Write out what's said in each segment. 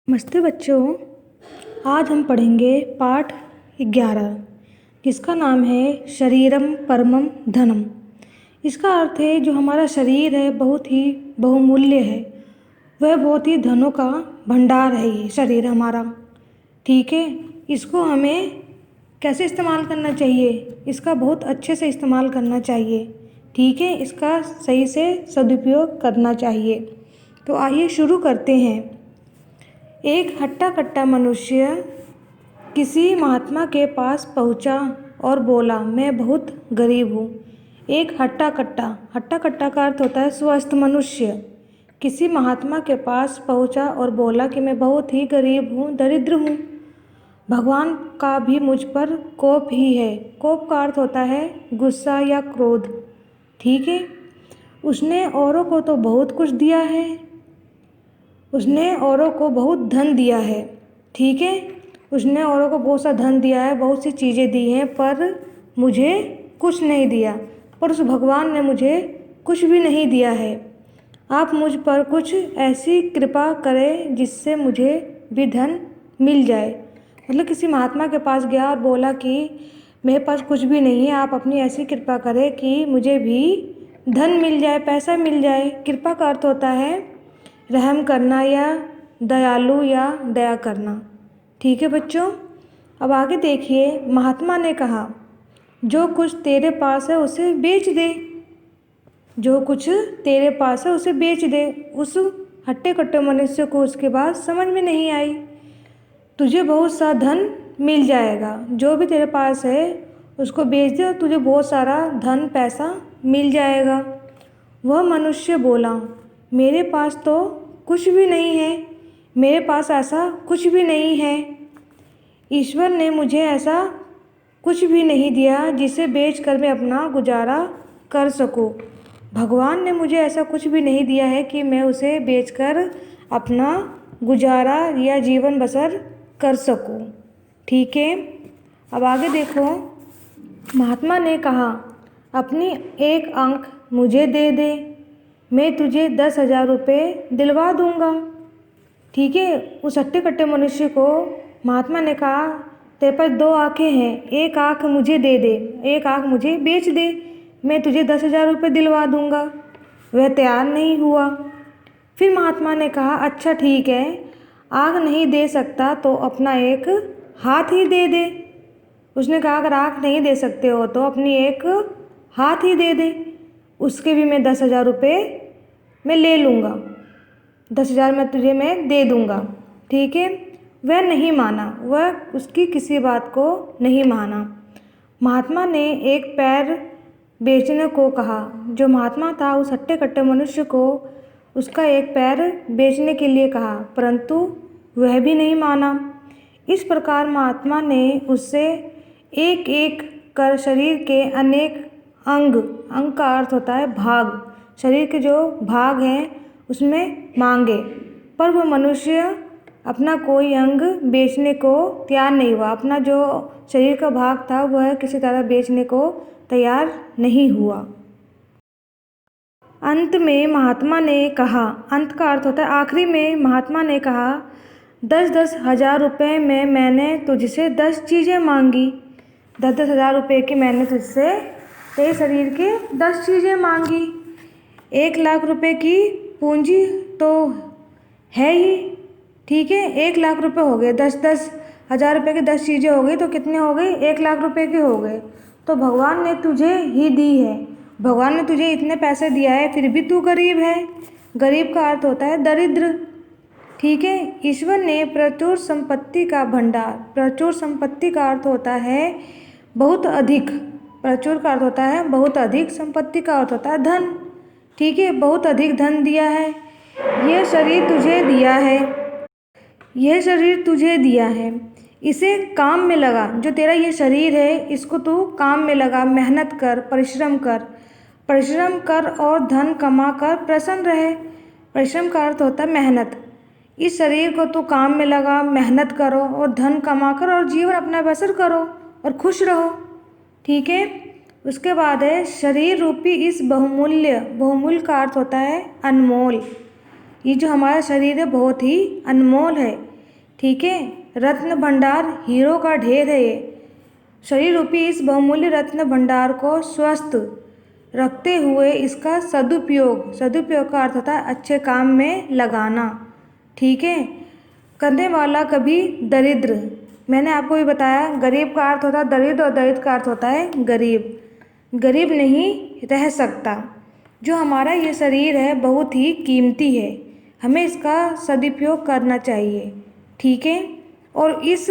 नमस्ते बच्चों, आज हम पढ़ेंगे पाठ 11 जिसका नाम है शरीरम परमम धनम। इसका अर्थ है जो हमारा शरीर है बहुत ही बहुमूल्य है, वह बहुत ही धनों का भंडार है। ये शरीर हमारा, ठीक है। इसको हमें कैसे इस्तेमाल करना चाहिए? इसका बहुत अच्छे से इस्तेमाल करना चाहिए, ठीक है। इसका सही से सदुपयोग करना चाहिए। तो आइए शुरू करते हैं। एक हट्टा कट्टा मनुष्य किसी महात्मा के पास पहुंचा और बोला, मैं बहुत गरीब हूँ। एक हट्टा कट्टा का अर्थ होता है स्वस्थ मनुष्य किसी महात्मा के पास पहुंचा और बोला कि मैं बहुत ही गरीब हूँ, दरिद्र हूँ। भगवान का भी मुझ पर कोप ही है। कोप का अर्थ होता है गुस्सा या क्रोध, ठीक है। उसने औरों को तो बहुत कुछ दिया है, उसने औरों को बहुत धन दिया है, ठीक है। उसने औरों को बहुत सा धन दिया है, बहुत सी चीज़ें दी हैं, पर मुझे कुछ नहीं दिया। पर उस भगवान ने मुझे कुछ भी नहीं दिया है। आप मुझ पर कुछ ऐसी कृपा करें जिससे मुझे भी धन मिल जाए। मतलब किसी महात्मा के पास गया और बोला कि मेरे पास कुछ भी नहीं है, आप अपनी ऐसी कृपा करें कि मुझे भी धन मिल जाए, पैसा मिल जाए। कृपा का अर्थ होता है रहम करना या दयालु या दया करना, ठीक है बच्चों। अब आगे देखिए, महात्मा ने कहा जो कुछ तेरे पास है उसे बेच दे, जो कुछ तेरे पास है उसे बेच दे। उस हट्टे कट्टे मनुष्य को उसके बाद समझ में नहीं आई। तुझे बहुत सा धन मिल जाएगा, जो भी तेरे पास है उसको बेच दे और तुझे बहुत सारा धन पैसा मिल जाएगा। वह मनुष्य बोला, मेरे पास तो कुछ भी नहीं है, मेरे पास ऐसा कुछ भी नहीं है। ईश्वर ने मुझे ऐसा कुछ भी नहीं दिया जिसे बेचकर मैं अपना गुजारा कर सकूं। भगवान ने मुझे ऐसा कुछ भी नहीं दिया है कि मैं उसे बेचकर अपना गुजारा या जीवन बसर कर सकूं, ठीक है। अब आगे देखो, महात्मा ने कहा अपनी एक आंख मुझे दे दे, मैं तुझे 10,000 रुपये दिलवा दूंगा, ठीक है। उस हट्टे कट्टे मनुष्य को महात्मा ने कहा तेरे पास 2 आँखें हैं, एक आँख मुझे दे दे, एक आँख मुझे बेच दे, मैं तुझे 10,000 रुपये दिलवा दूंगा। वह तैयार नहीं हुआ। फिर महात्मा ने कहा अच्छा ठीक है, आँख नहीं दे सकता तो अपना एक हाथ ही दे दे। उसने कहा अगर आँख नहीं दे सकते हो तो अपनी एक हाथ ही दे दे, उसके भी मैं 10,000 रुपये मैं ले लूँगा, 10,000 मैं दे दूँगा, ठीक है। वह नहीं माना, वह उसकी किसी बात को नहीं माना। महात्मा ने एक पैर बेचने को कहा। जो महात्मा था उस हट्टे कट्टे मनुष्य को उसका एक पैर बेचने के लिए कहा, परंतु वह भी नहीं माना। इस प्रकार महात्मा ने उससे एक एक कर शरीर के अनेक अंग का अर्थ होता है भाग, शरीर के जो भाग हैं उसमें मांगे, पर वह मनुष्य अपना कोई अंग बेचने को तैयार नहीं हुआ। अपना जो शरीर का भाग था वह किसी तरह बेचने को तैयार नहीं हुआ। अंत में महात्मा ने कहा, अंत का अर्थ होता है आखिरी में महात्मा ने कहा 10-10 हज़ार रुपये में मैंने तुझसे 10 चीज़ें मांगी। 10-10 हज़ार रुपये की मैंने तुझसे तेरे शरीर के 10 चीज़ें मांगी। 1 लाख रुपए की पूंजी तो है ही, ठीक है। 1 लाख रुपए हो गए, 10-10 हज़ार रुपये की 10 चीज़ें हो गई तो कितने हो गए? 1 लाख रुपए के हो गए। तो भगवान ने तुझे ही दी है, भगवान ने तुझे इतने पैसे दिया है, फिर भी तू गरीब है। गरीब का अर्थ होता है दरिद्र, ठीक है। ईश्वर ने प्रचुर संपत्ति का भंडार, प्रचुर संपत्ति का अर्थ होता है बहुत अधिक, प्रचुर का अर्थ होता है बहुत अधिक, संपत्ति का अर्थ होता है धन, ठीक है। बहुत अधिक धन दिया है। यह शरीर तुझे दिया है, यह शरीर तुझे दिया है, इसे काम में लगा। जो तेरा ये शरीर है इसको तू काम में लगा, मेहनत कर, परिश्रम कर, परिश्रम कर और धन कमा कर प्रसन्न रहे। परिश्रम का अर्थ होता है मेहनत। इस शरीर को तू काम में लगा, मेहनत करो और धन कमा कर और जीवन अपना बसर करो और खुश रहो, ठीक है। उसके बाद है शरीर रूपी इस बहुमूल्य, बहुमूल्य का अर्थ होता है अनमोल। ये जो हमारा शरीर है बहुत ही अनमोल है, ठीक है। रत्न भंडार हीरो का ढेर है ये। शरीर रूपी इस बहुमूल्य रत्न भंडार को स्वस्थ रखते हुए इसका सदुपयोग का अर्थ होता है अच्छे काम में लगाना। ठीक है। करने वाला कभी दरिद्र, मैंने आपको भी बताया गरीब का अर्थ होता है दरिद्र और दरिद्र का अर्थ होता है गरीब नहीं रह सकता। जो हमारा ये शरीर है बहुत ही कीमती है, हमें इसका सदुपयोग करना चाहिए। ठीक है। और इस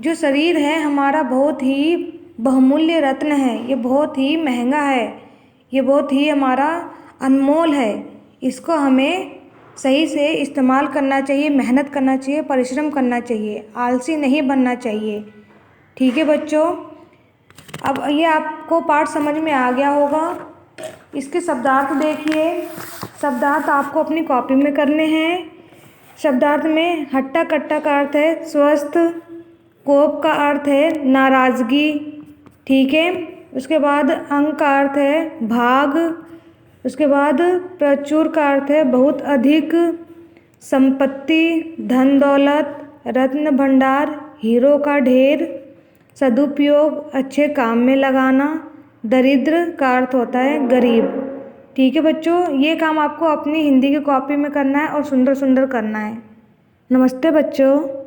जो शरीर है हमारा बहुत ही बहुमूल्य रत्न है, ये बहुत ही महंगा है, ये बहुत ही हमारा अनमोल है। इसको हमें सही से इस्तेमाल करना चाहिए, मेहनत करना चाहिए, परिश्रम करना चाहिए, आलसी नहीं बनना चाहिए। ठीक है बच्चों, अब ये आपको पाठ समझ में आ गया होगा। इसके शब्दार्थ देखिए। शब्दार्थ आपको अपनी कॉपी में करने हैं। शब्दार्थ में हट्टा कट्टा का अर्थ है स्वस्थ, कोप का अर्थ है नाराज़गी। ठीक है। उसके बाद अंक का अर्थ है भाग। उसके बाद प्रचुर का अर्थ है बहुत अधिक, संपत्ति, धन दौलत, रत्न भंडार, हीरो का ढेर, सदुपयोग, अच्छे काम में लगाना, दरिद्र का अर्थ होता है गरीब। ठीक है बच्चों, ये काम आपको अपनी हिंदी की कॉपी में करना है और सुंदर सुंदर करना है। नमस्ते बच्चों।